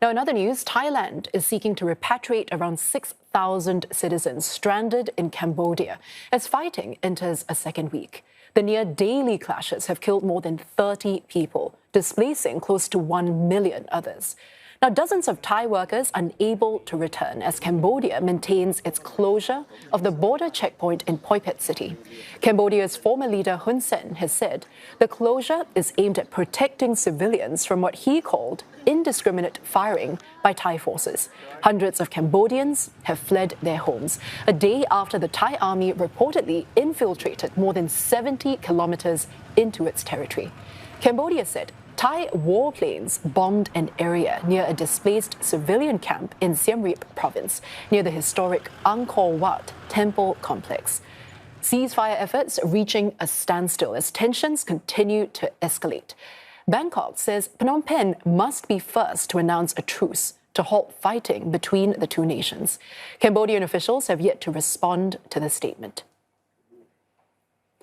Now, in other news, Thailand is seeking to repatriate around 6,000 citizens stranded in Cambodia as fighting enters a second week. The near-daily clashes have killed more than 30 people, displacing close to 1 million others. Now, dozens of Thai workers unable to return as Cambodia maintains its closure of the border checkpoint in Poipet city. Cambodia's former leader Hun Sen has said the closure is aimed at protecting civilians from what he called indiscriminate firing by Thai forces. Hundreds of Cambodians have fled their homes a day after the Thai army reportedly infiltrated more than 70 kilometres into its territory. Cambodia said Thai warplanes bombed an area near a displaced civilian camp in Siem Reap province, near the historic Angkor Wat temple complex. Ceasefire efforts reaching a standstill as tensions continue to escalate. Bangkok says Phnom Penh must be first to announce a truce to halt fighting between the two nations. Cambodian officials have yet to respond to the statement.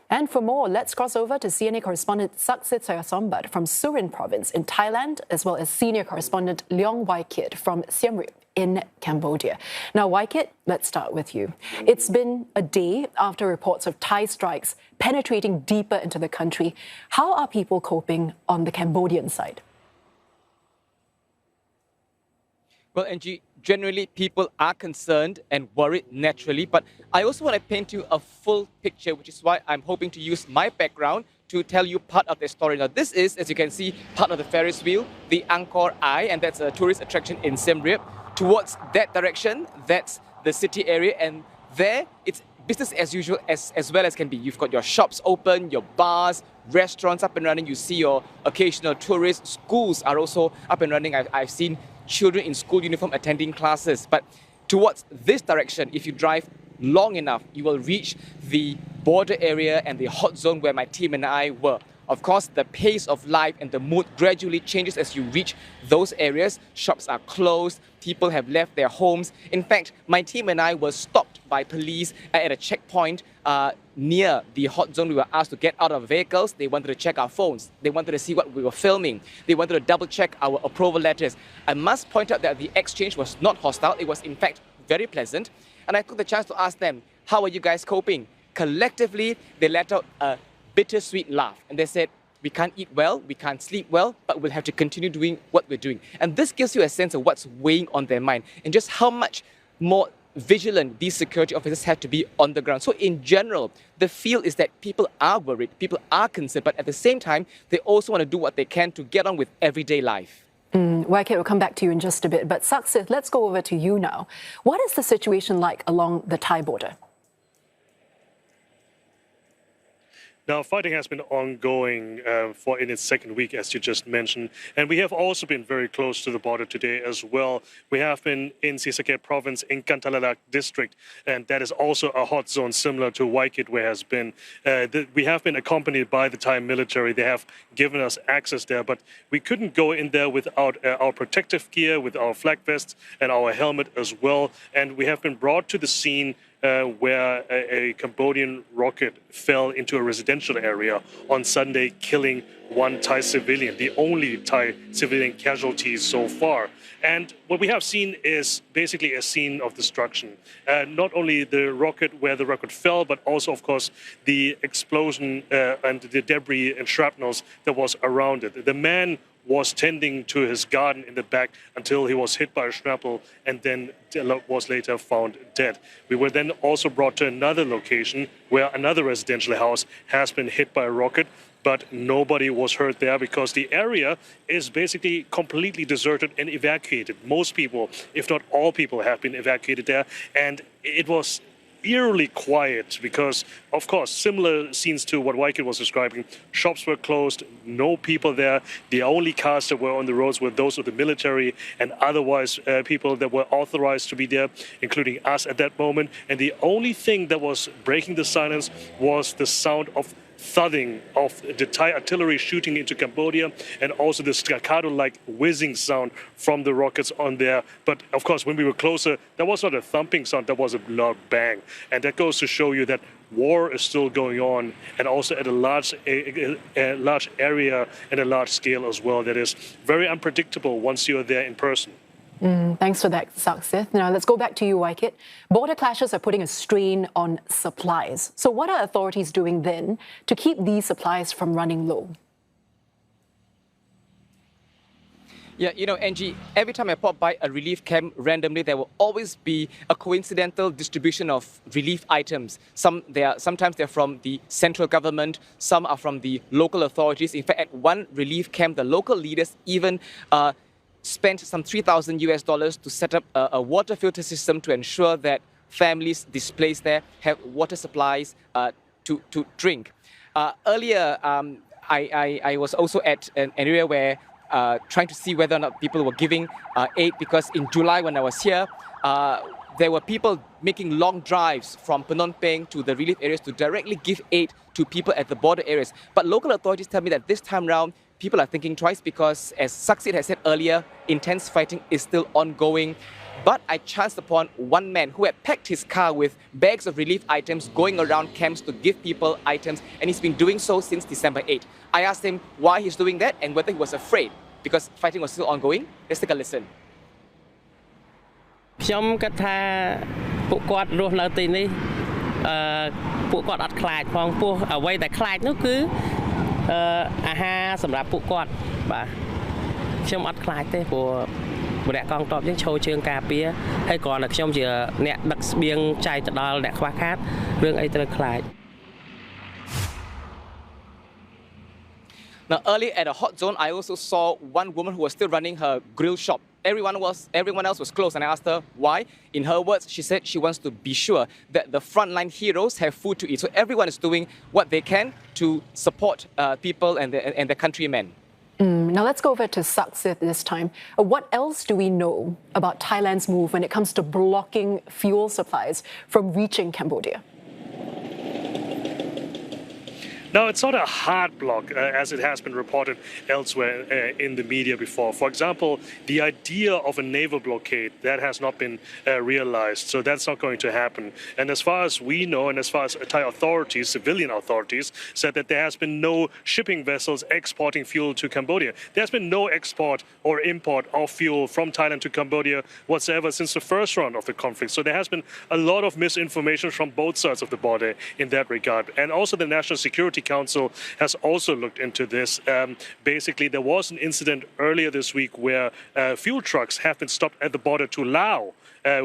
And for more, let's cross over to CNA correspondent Saksith from Surin province in Thailand, as well as senior correspondent Leong from Siem Reap in Cambodia. Now, Waikit, let's start with you. It's been a day after reports of Thai strikes penetrating deeper into the country. How are people coping on the Cambodian side? Well, Angie, generally people are concerned and worried naturally, but I also want to paint you a full picture, which is why I'm hoping to use my background to tell you part of the story. Now, this is, as you can see, part of the Ferris wheel, the Angkor Eye, and that's a tourist attraction in Siem Reap. Towards that direction, that's the city area, and there it's business as usual as well as can be. You've got your shops open, your bars, restaurants up and running. You see your occasional tourists. Schools are also up and running. I've seen children in school uniform attending classes. But towards this direction, if you drive long enough, you will reach the border area and the hot zone where my team and I were. Of course, the pace of life and the mood gradually changes as you reach those areas. Shops are closed, people have left their homes. In fact, my team and I were stopped by police at a checkpoint near the hot zone. We were asked to get out of vehicles. They wanted to check our phones. They wanted to see what we were filming. They wanted to double check our approval letters. I must point out that the exchange was not hostile. It was in fact very pleasant. And I took the chance to ask them, how are you guys coping? Collectively, they let out a bittersweet laugh. And they said, we can't eat well, we can't sleep well, but we'll have to continue doing what we're doing. And this gives you a sense of what's weighing on their mind and just how much more vigilant these security officers have to be on the ground. So in general, the feel is that people are worried, people are concerned, but at the same time, they also want to do what they can to get on with everyday life. YK, we'll come back to you in just a bit. But Saksith, let's go over to you now. What is the situation like along the Thai border? Now, fighting has been ongoing in its second week, as you just mentioned. And we have also been very close to the border today as well. We have been in Saksith province, in Kantalalak district, and that is also a hot zone similar to Waikit, where has been. We have been accompanied by the Thai military. They have given us access there, but we couldn't go in there without our protective gear, with our flak vests and our helmet as well. And we have been brought to the scene where a Cambodian rocket fell into a residential area on Sunday, killing one Thai civilian, the only Thai civilian casualty so far. And what we have seen is basically a scene of destruction. Not only the rocket, where the rocket fell, but also, of course, the explosion and the debris and shrapnels that was around it. The man was tending to his garden in the back until he was hit by a shrapnel and then was later found dead. We were then also brought to another location where another residential house has been hit by a rocket, but nobody was hurt there because the area is basically completely deserted and evacuated. Most people, if not all people, have been evacuated there, and it was eerily quiet because, of course, similar scenes to what Waikit was describing. Shops were closed, no people there. The only cars that were on the roads were those of the military and otherwise people that were authorized to be there, including us at that moment. And the only thing that was breaking the silence was the sound of thudding of the Thai artillery shooting into Cambodia, and also the staccato-like whizzing sound from the rockets on there. But of course, when we were closer, that was not a thumping sound, that was a loud bang. And that goes to show you that war is still going on, and also at a large area and a large scale as well. That is very unpredictable once you're there in person. Thanks for that, Saksith. Now let's go back to you, Waikit. Border clashes are putting a strain on supplies. So what are authorities doing then to keep these supplies from running low? Yeah, Angie, every time I pop by a relief camp randomly, there will always be a coincidental distribution of relief items. Sometimes they're from the central government, some are from the local authorities. In fact, at one relief camp, the local leaders even spent some $3,000 to set up a water filter system to ensure that families displaced there have water supplies to drink. Earlier, I was also at an area where trying to see whether or not people were giving aid, because in July when I was here, there were people making long drives from Phnom Penh to the relief areas to directly give aid to people at the border areas. But local authorities tell me that this time round, people are thinking twice because, as Saksith has said earlier, intense fighting is still ongoing. But I chanced upon one man who had packed his car with bags of relief items going around camps to give people items, and he's been doing so since December 8. I asked him why he's doing that and whether he was afraid because fighting was still ongoing. Let's take a listen. ខ្ញុំគិតថាពួកគាត់រស់នៅទីនេះពួកគាត់អត់ខ្លាចផងពោះអ្វីដែលខ្លាចនោះគឺអាហារសម្រាប់ពួកគាត់បាទខ្ញុំអត់ខ្លាចទេព្រោះម្នាក់កងទ័ពយើងឈរជើងការពារហើយគ្រាន់តែខ្ញុំជាអ្នកដឹកស្បៀងចែកទៅដល់អ្នកខ្វះខាតរឿងអីត្រូវខ្លាច Now, earlier at a hot zone, I also saw one woman who was still running her grill shop. Everyone else was closed, and I asked her why. In her words, she said she wants to be sure that the frontline heroes have food to eat. So everyone is doing what they can to support people and their countrymen. Now let's go over to Saksith this time. What else do we know about Thailand's move when it comes to blocking fuel supplies from reaching Cambodia? Now, it's not a hard block, as it has been reported elsewhere in the media before. For example, the idea of a naval blockade, that has not been realized, so that's not going to happen. And as far as we know, and as far as Thai authorities, civilian authorities, said that there has been no shipping vessels exporting fuel to Cambodia. There's been no export or import of fuel from Thailand to Cambodia whatsoever since the first round of the conflict. So there has been a lot of misinformation from both sides of the border in that regard. And also the National Security Council has also looked into this. Basically, there was an incident earlier this week where fuel trucks have been stopped at the border to Laos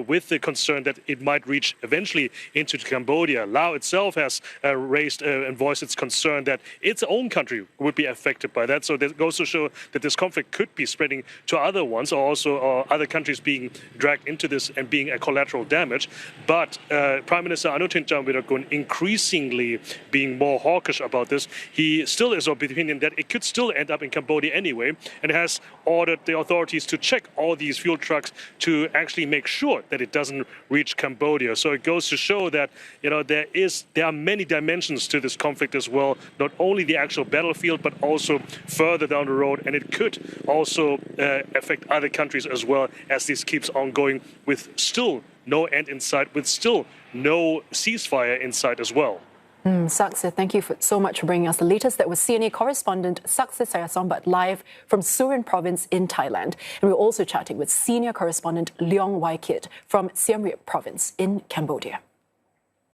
with the concern that it might reach eventually into Cambodia. Laos itself has raised and voiced its concern that its own country would be affected by that. So that goes to show that this conflict could be spreading to other ones, or also other countries being dragged into this and being a collateral damage. But Prime Minister Anutin Charnvirakul increasingly being more hawkish about this. He still is of the opinion that it could still end up in Cambodia anyway, and has ordered the authorities to check all these fuel trucks to actually make sure that it doesn't reach Cambodia. So it goes to show that there are many dimensions to this conflict as well, not only the actual battlefield but also further down the road, and it could also affect other countries as well as this keeps on going with still no end in sight, with still no ceasefire in sight as well. Saksith, thank you so much for bringing us the latest. That was CNA correspondent Saksith Saiyasombut live from Surin province in Thailand. And we're also chatting with senior correspondent Leong from Siem Reap province in Cambodia.